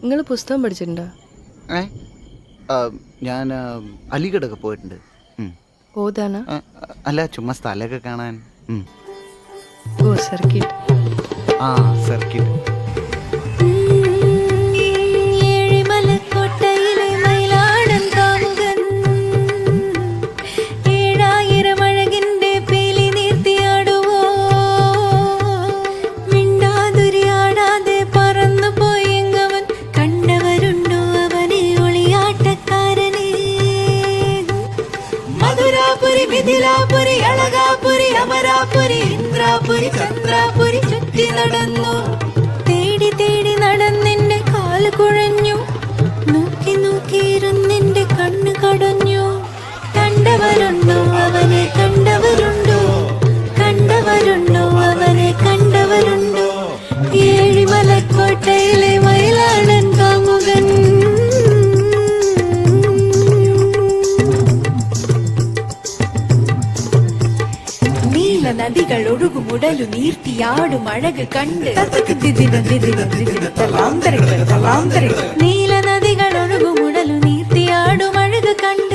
നിങ്ങൾ പുസ്തകം പഠിച്ചിട്ടുണ്ടോ? ഏ ഞാൻ അലിഗഡൊക്കെ പോയിട്ടുണ്ട്. ഓതാനാ? അല്ല, ചുമ്മാ സ്ഥലമൊക്കെ കാണാൻ. ഓ, സർക്കിട്ട്. ആ, സർക്കിട്ട്. മിഥിലാപുരി, അളകാപുരി, അമരാപുരി, ഇന്ദ്രാപുരി, ചന്ദ്രാപുരി ചുറ്റി നടന്നു. തേടി തേടി നടന്നെന്റെ കാല് കുഴഞ്ഞു. നോക്കി നോക്കിയിരുന്നെന്റെ കണ്ണ് കടഞ്ഞു. കണ്ടവരുണ്ടോ അവനെ, കണ്ടവരുണ്ടോ, കണ്ടവരുണ്ടോ അവനെ, കണ്ടവരുണ്ടോ? ഏഴിമലക്കോട്ടയിലെ മയിലാടൻ കാമുകൻ. നദികൾ ഒഴുകുമുടലു നീർത്തിയാടും അഴക് കണ്ട്. നീല നദികൾ ഒഴുകുമുടലു നീർത്തിയാടും അഴക് കണ്ട്.